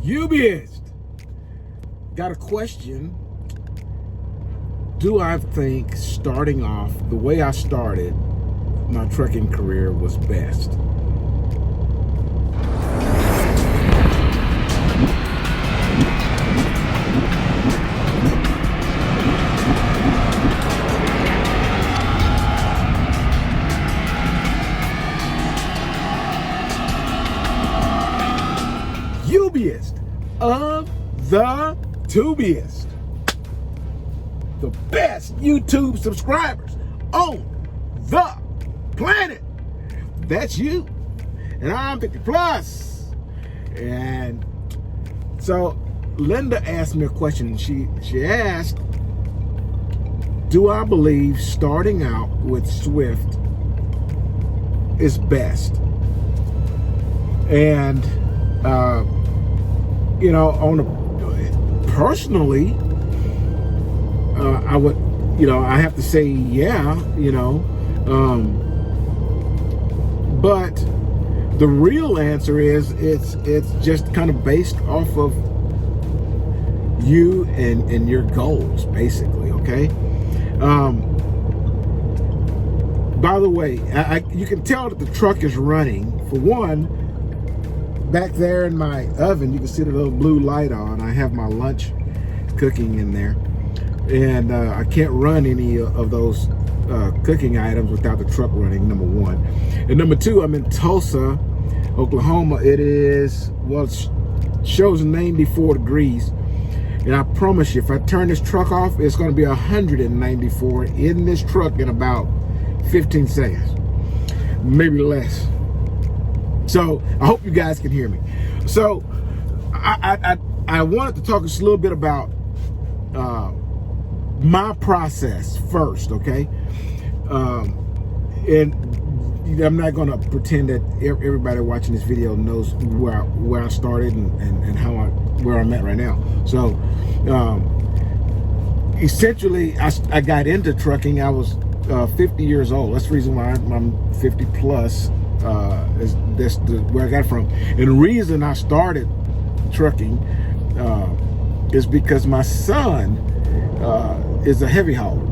Hubbyist, got a question. Do I think starting off the way I started my trucking career was best? Hubbyist of the tubiest, the best YouTube subscribers on the planet. That's you. And I'm 50 plus. And so Linda asked me a question. She asked, do I believe starting out with Swift is best? And you know, personally, I would, I have to say, yeah, but the real answer is it's just kind of based off of you and your goals, basically. Okay. By the way, you can tell that the truck is running. For one, back there in my oven, you can see the little blue light on. I have my lunch cooking in there. And I can't run any of those cooking items without the truck running, number one. And number two, I'm in Tulsa, Oklahoma. It is, well, it shows 94 degrees. And I promise you, if I turn this truck off, it's going to be 194 in this truck in about 15 seconds, maybe less. So I hope you guys can hear me. So I wanted to talk just a little bit about my process first, okay? And I'm not going to pretend that everybody watching this video knows where I started and where I'm at right now. So essentially, I got into trucking. I was 50 years old. That's the reason why I'm 50 plus. That's where I got it from. And the reason I started trucking is because my son is a heavy hauler,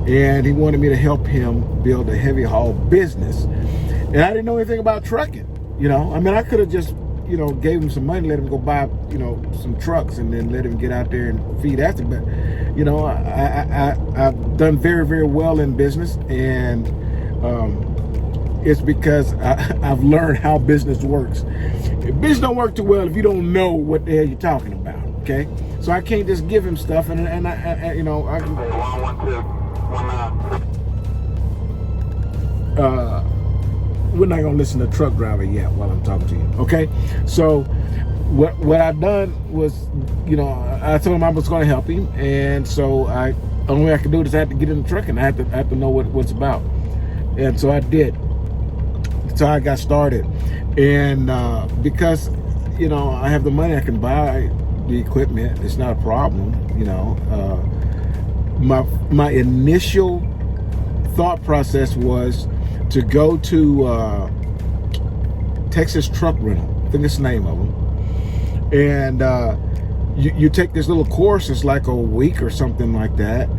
and he wanted me to help him build a heavy haul business. And I didn't know anything about trucking. I mean, I could have just gave him some money, let him go buy some trucks, and then let him get out there and feed after. But I've done very, very well in business, and it's because I've learned how business works. Business don't work too well if you don't know what the hell you're talking about. Okay, so I can't just give him stuff, and we're not gonna listen to truck driver yet while I'm talking to you. Okay, so what I've done was, I told him I was going to help him, and so only way I could do it is I had to get in the truck, and I had to know what it's about, and so I did. So I got started, and because I have the money, I can buy the equipment. It's not a problem. My initial thought process was to go to Texas Truck Rental. I think that's the name of them. And you take this little course. It's like a week or something like that.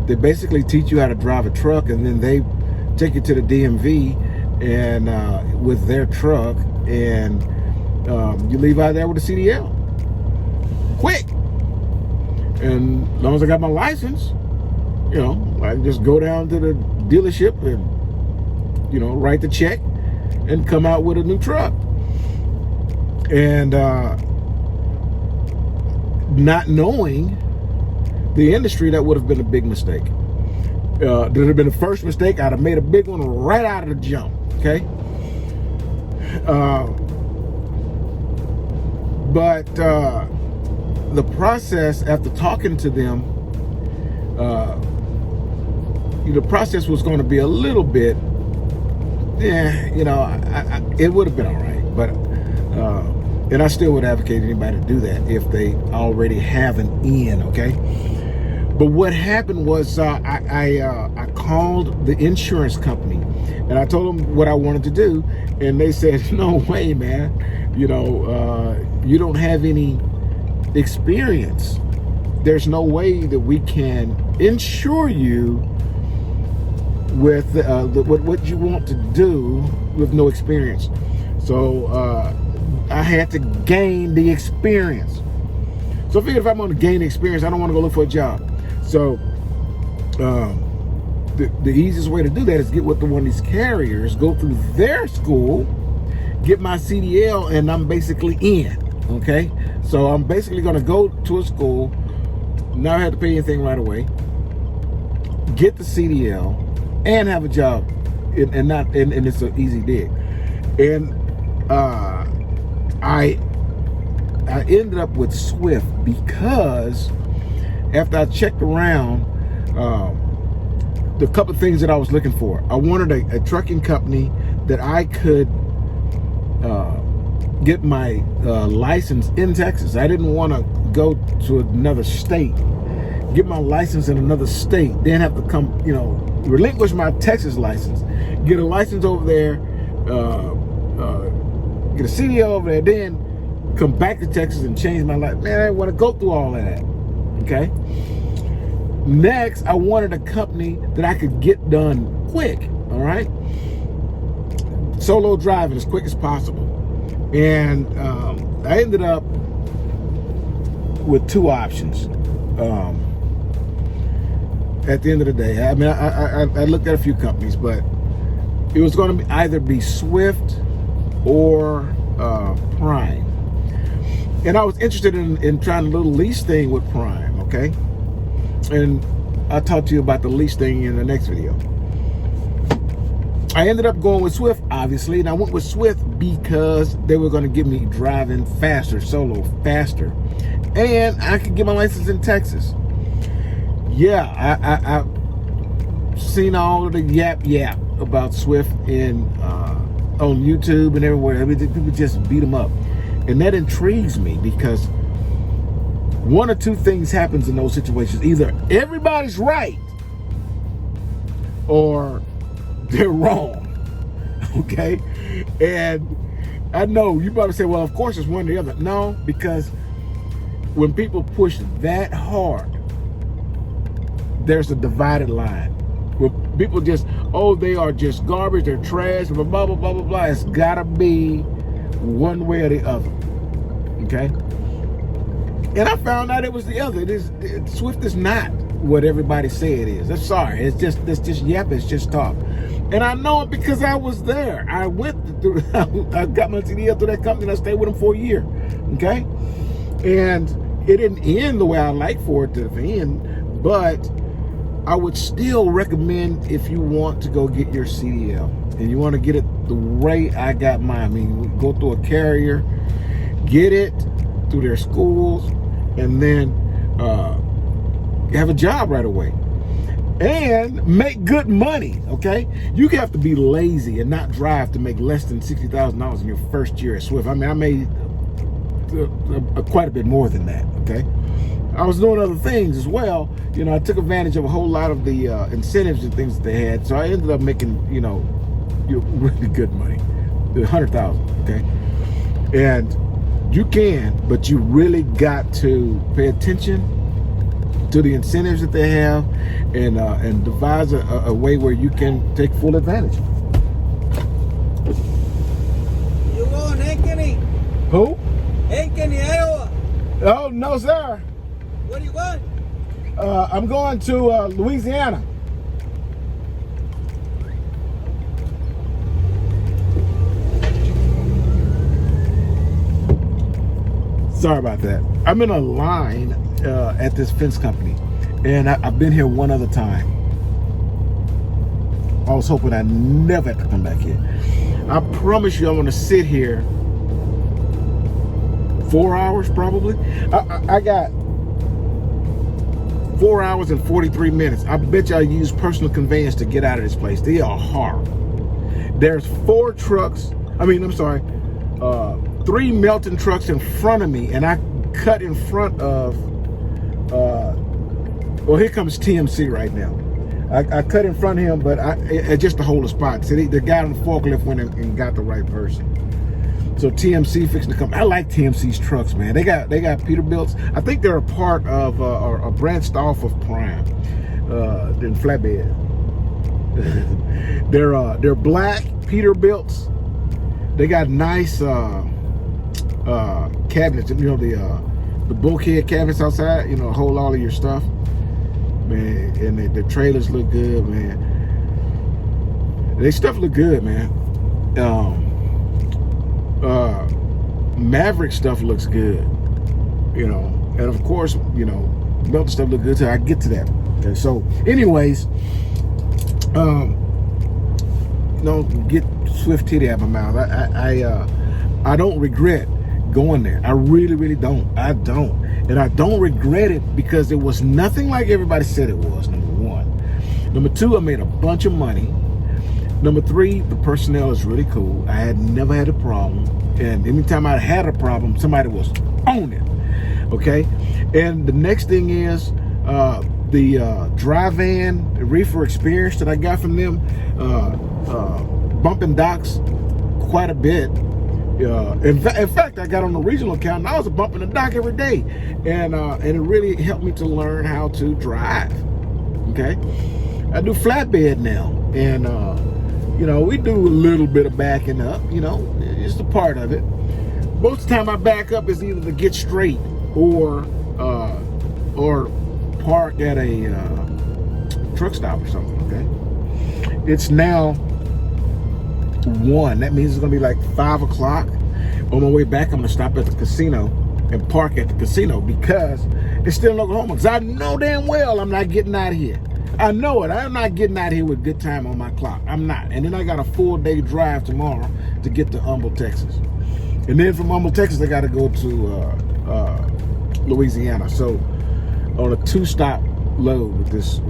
They basically teach you how to drive a truck, and then they take you to the DMV and with their truck, and you leave out there with a CDL. Quick. And as long as I got my license, I can just go down to the dealership and write the check and come out with a new truck. And not knowing the industry, that would have been a big mistake. That would have been the first mistake. I'd have made a big one right out of the jump. Okay. But the process, after talking to them, the process was going to be a little bit, it would have been all right. But and I still would advocate anybody to do that if they already have an in. Okay. But what happened was I called the insurance company, and I told them what I wanted to do, and they said, "No way, man. you don't have any experience, there's no way that we can insure you with what you want to do with no experience. So I had to gain the experience. So I figured if I'm going to gain experience, I don't want to go look for a job. So the easiest way to do that is get with one of these carriers, go through their school, get my CDL, and I'm basically in. Okay, so I'm basically going to go to a school, not have to pay anything right away, get the CDL, and have a job, and it's an easy dig. And I ended up with Swift because after I checked around, the couple of things that I was looking for, I wanted a trucking company that I could get my license in Texas. I didn't want to go to another state, get my license in another state, then have to come, relinquish my Texas license, get a license over there, get a CDL over there, then come back to Texas and change my life. Man, I didn't want to go through all of that. Okay. Next, I wanted a company that I could get done quick. All right. Solo driving as quick as possible. And I ended up with two options. At the end of the day, I mean, I looked at a few companies, but it was going to either be Swift or Prime. And I was interested in trying a little lease thing with Prime, okay? And I'll talk to you about the lease thing in the next video. I ended up going with Swift, obviously, and I went with Swift because they were going to get me driving faster, solo faster, and I could get my license in Texas. Yeah, I've seen all of the yap about Swift on YouTube and everywhere. I mean, people just beat them up, and that intrigues me because one or two things happens in those situations: either everybody's right or they're wrong. Okay? And I know you probably say, well, of course it's one or the other. No, because when people push that hard, there's a divided line. Where people just, they are just garbage, they're trash, blah, blah, blah, blah, blah, blah. It's gotta be one way or the other. Okay? And I found out it was the other. Swift is not what everybody say it is. I'm sorry. It's just yap, it's just talk. And I know it because I was there. I went through, I got my CDL through that company and I stayed with them for a year. Okay? And it didn't end the way I like for it to end, but I would still recommend if you want to go get your CDL and you want to get it the way I got mine. I mean, go through a carrier, get it through their schools, and then have a job right away. And make good money, okay? You have to be lazy and not drive to make less than $60,000 in your first year at Swift. I mean, I made quite a bit more than that, okay? I was doing other things as well. I took advantage of a whole lot of the incentives and things that they had. So I ended up making, really good money, $100,000, okay? And you can, but you really got to pay attention to the incentives that they have, and devise a way where you can take full advantage. You going Ankeny? Who? Ankeny, Iowa. Oh, no, sir. Where are you going? I'm going to Louisiana. Sorry about that. I'm in a line at this fence company, and I've been here one other time. I was hoping I never have to come back here. I promise you I'm going to sit here 4 hours probably. I got 4 hours and 43 minutes. I bet you I use personal conveyance to get out of this place. They are horrible. There's 3 Melton trucks in front of me, and I cut in front of here comes TMC right now. I cut in front of him, but just to hold a spot. See, the guy on the forklift went and got the right person. So TMC fixing to come. I like TMC's trucks, man. They got Peterbilts. I think they're a part of or branched off of Prime, than Flatbed. They're black Peterbilts. They got nice cabinets. You know, the bulkhead cabinets outside. You know, hold all of your stuff, man. And the trailers look good, man. They stuff look good, man. Maverick stuff looks good, you know, and of course, you know, Melton stuff look good too. I get to that. Okay, so anyways, you know, get Swift titty out of my mouth. I don't regret going there. I really don't. I don't, and I don't regret it because it was nothing like everybody said it was. Number one. Number two, I made a bunch of money. Number three, the personnel is really cool. I had never had a problem. And anytime I had a problem, somebody was on it. Okay? And the next thing is the dry van reefer experience that I got from them, bumping docks quite a bit. In fact, I got on the regional account and I was bumping the dock every day. And it really helped me to learn how to drive. Okay? I do flatbed now. And you know, we do a little bit of backing up, you know, it's a part of it. Most of the time I back up is either to get straight or park at a truck stop or something, okay? It's now 1. That means it's gonna be like 5 o'clock. On my way back, I'm gonna stop at the casino and park at the casino because it's still in Oklahoma. Because I know damn well I'm not getting out of here. I know it. I'm not getting out here with good time on my clock. I'm not. And then I got a full-day drive tomorrow to get to Humble, Texas. And then from Humble, Texas, I got to go to Louisiana. So on a 2-stop load with this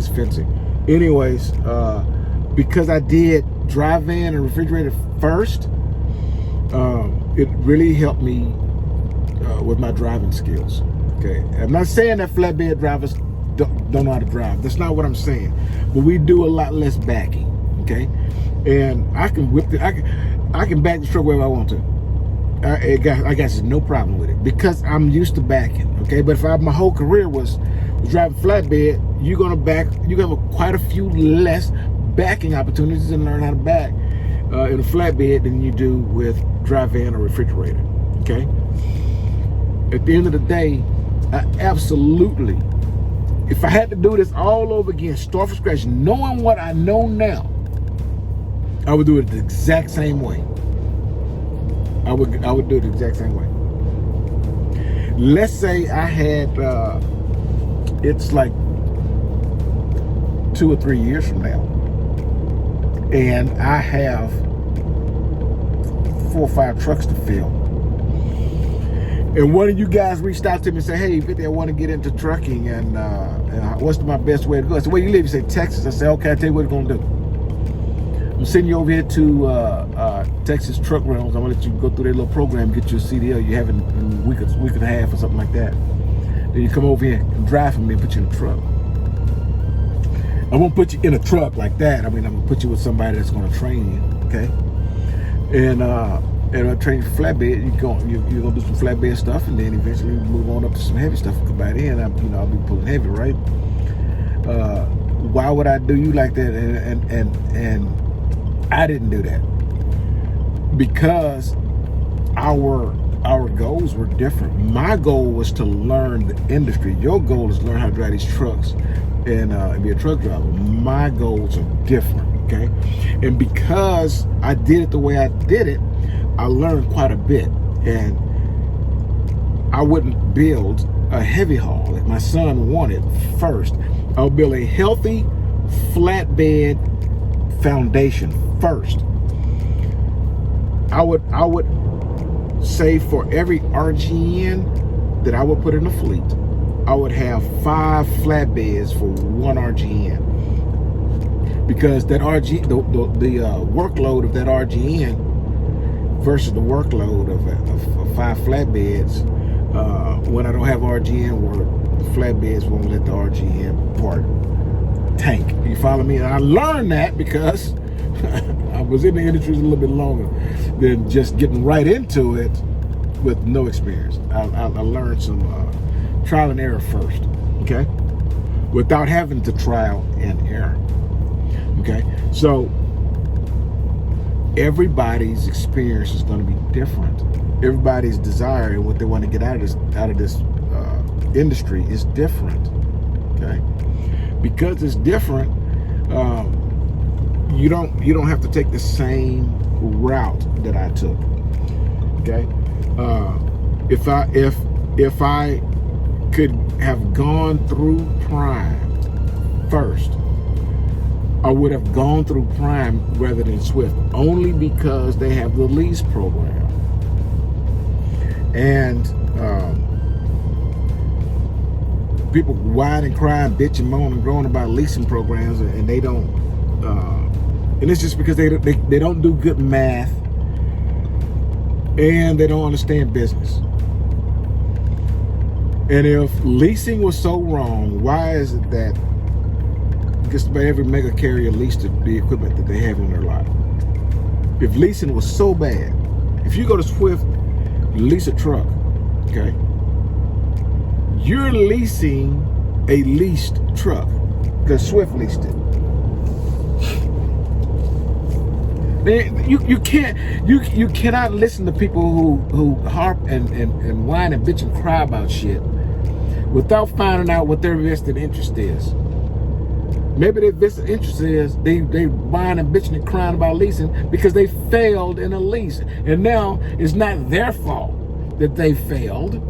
fencing. Anyways, because I did dry van and refrigerator first, it really helped me with my driving skills. Okay, I'm not saying that flatbed drivers don't know how to drive. That's not what I'm saying. But we do a lot less backing, okay? And I can whip it. I can back the truck wherever I want to. I got no problem with it because I'm used to backing, okay? But if my whole career was driving flatbed, you're gonna have quite a few less backing opportunities and learn how to back in a flatbed than you do with dry van or refrigerator, okay? At the end of the day, I absolutely, if I had to do this all over again, start from scratch, knowing what I know now, I would do it the exact same way. I would do it the exact same way. Let's say I had, it's like 2 or 3 years from now, and I have 4 or 5 trucks to fill. And one of you guys reached out to me and said, hey, Victor, I want to get into trucking, and what's my best way to go? I said, where you live? You say, Texas. I said, okay, I'll tell you what we're going to do. I'm sending you over here to Texas Truck Rentals. I'm going to let you go through their little program, get your CDL you have in a week and a half or something like that. Then you come over here and drive for me and put you in a truck. I won't put you in a truck like that. I mean, I'm going to put you with somebody that's going to train you, okay? And I'll train you for flatbed. You're gonna do some flatbed stuff, and then eventually move on up to some heavy stuff. By then, I'll be pulling heavy, right? Why would I do you like that? And I didn't do that because our goals were different. My goal was to learn the industry. Your goal is to learn how to drive these trucks and be a truck driver. My goals are different, okay? And because I did it the way I did it, I learned quite a bit. And I wouldn't build a heavy haul like my son wanted first. I would build a healthy flatbed foundation first. I would say for every RGN that I would put in the fleet, I would have 5 flatbeds for 1 RGN, because that the workload of that RGN versus the workload of 5 flatbeds, when I don't have RGN work, the flatbeds won't let the RGN part tank. You follow me? And I learned that because was in the industry a little bit longer than just getting right into it with no experience. I learned some trial and error first, okay? Without having to trial and error, okay? So everybody's experience is going to be different. Everybody's desire and what they want to get out of this industry is different, okay? Because it's different, you don't have to take the same route that I took, okay? If I could have gone through Prime first, I would have gone through Prime rather than Swift, only because they have the lease program. And people whine and cry and bitch and moan and groan about leasing programs, and they don't, and it's just because they don't do good math and they don't understand business. And if leasing was so wrong, why is it that just about every mega carrier leased the equipment that they have on their lot? If leasing was so bad, if you go to Swift, you lease a truck, okay? You're leasing a leased truck because Swift leased it. You cannot listen to people who harp and whine and bitch and cry about shit without finding out what their vested interest is. Maybe their vested interest is they whine and bitching and crying about leasing because they failed in a lease. And now it's not their fault that they failed.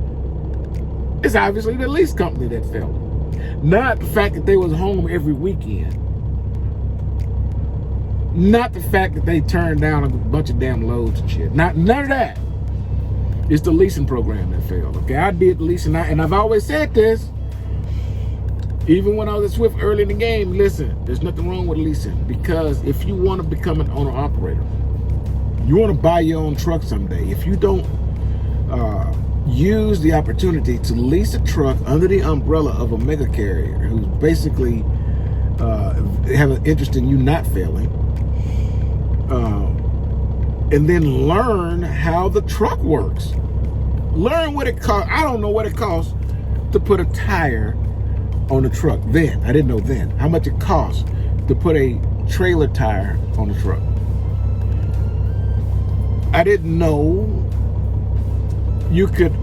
It's obviously the lease company that failed. Not the fact that they was home every weekend. Not the fact that they turned down a bunch of damn loads and shit. None of that. It's the leasing program that failed. Okay, I did leasing, and I've always said this. Even when I was at Swift early in the game, listen, there's nothing wrong with leasing, because if you want to become an owner-operator, you want to buy your own truck someday. If you don't use the opportunity to lease a truck under the umbrella of a mega carrier who's basically have an interest in you not failing, and then learn how the truck works. Learn what it costs. I don't know what it costs to put a tire on the truck then. I didn't know then how much it costs to put a trailer tire on the truck. I didn't know you could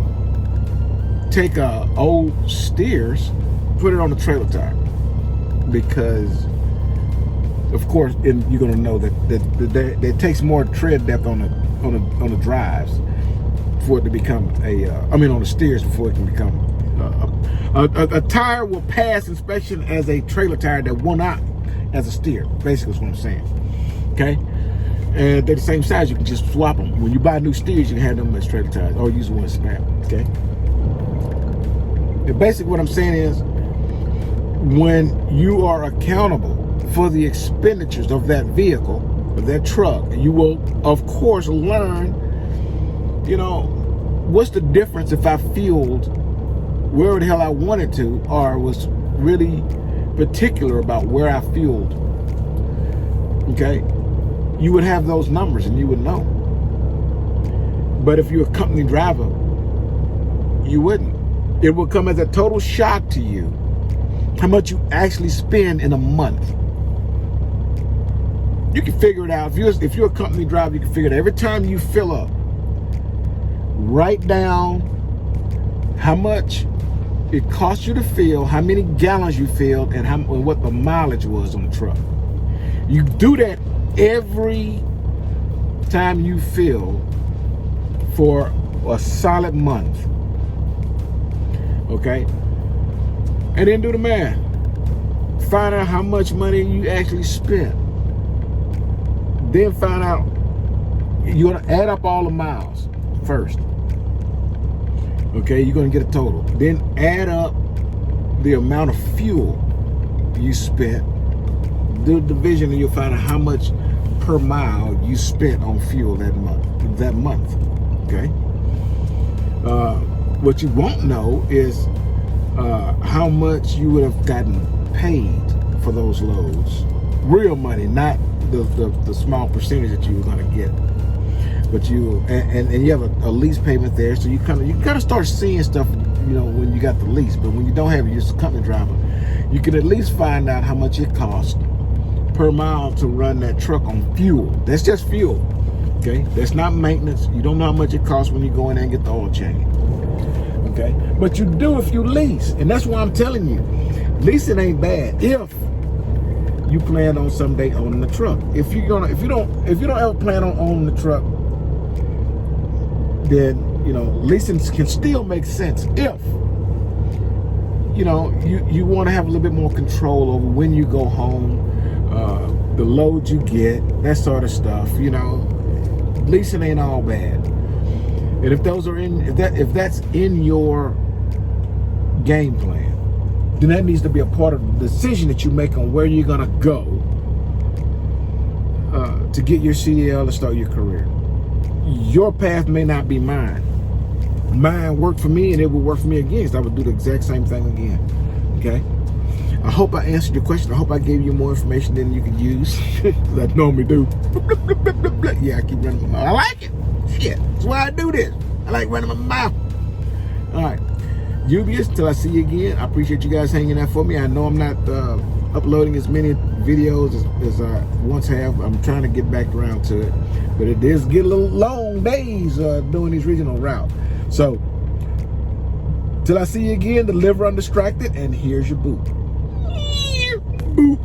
take a old Steers, put it on a trailer tire, because of course you're gonna know that it takes more tread depth on the drives for it to become on the Steers before it can become a tire will pass inspection as a trailer tire that will not as a steer. Basically, is what I'm saying. Okay, and they're the same size. You can just swap them. When you buy new Steers, you can have them as trailer tires, or use the one snap. Okay. And basically, what I'm saying is, when you are accountable for the expenditures of that vehicle, of that truck, you will, of course, learn. What's the difference if I fueled where the hell I wanted to, or was really particular about where I fueled? Okay, you would have those numbers and you would know. But if you're a company driver, you wouldn't. It will come as a total shock to you how much you actually spend in a month. You can figure it out. If you're a company driver, you can figure it out. Every time you fill up, write down how much it cost you to fill, how many gallons you filled, and what the mileage was on the truck. You do that every time you fill for a solid month. Okay? And then do the math. Find out how much money you actually spent. Then find out, you're gonna add up all the miles first. Okay, you're gonna get a total. Then add up the amount of fuel you spent. Do the division, and you'll find out how much per mile you spent on fuel that month. Okay. What you won't know is how much you would have gotten paid for those loads. Real money, not the small percentage that you were going to get. But you and you have a lease payment there, so you kind of start seeing stuff, you know, when you got the lease. But when you don't have it, you're just a company driver, you can at least find out how much it costs per mile to run that truck on fuel. That's just fuel, okay? That's not maintenance. You don't know how much it costs when you go in there and get the oil change, okay? But you do if you lease, and that's why I'm telling you, leasing ain't bad if you plan on someday owning the truck. If you don't ever plan on owning the truck, then, you know, leasing can still make sense if, you know, you want to have a little bit more control over when you go home, the load you get, that sort of stuff. You know, leasing ain't all bad. And if those are if that's in your game plan, then that needs to be a part of the decision that you make on where you're gonna go to get your CDL and start your career. Your path may not be mine. Mine worked for me, and it will work for me again. So I would do the exact same thing again. Okay. I hope I answered your question. I hope I gave you more information than you could use. I normally do. Yeah, I keep running my mouth. I like it. Shit, that's why I do this. I like running my mouth. All right. Dubious, till I see you again. I appreciate you guys hanging out for me. I know I'm not uploading as many videos as I once have. I'm trying to get back around to it. But it does get a little long days doing these regional routes. So, till I see you again, deliver undistracted, and here's your boo. Boo.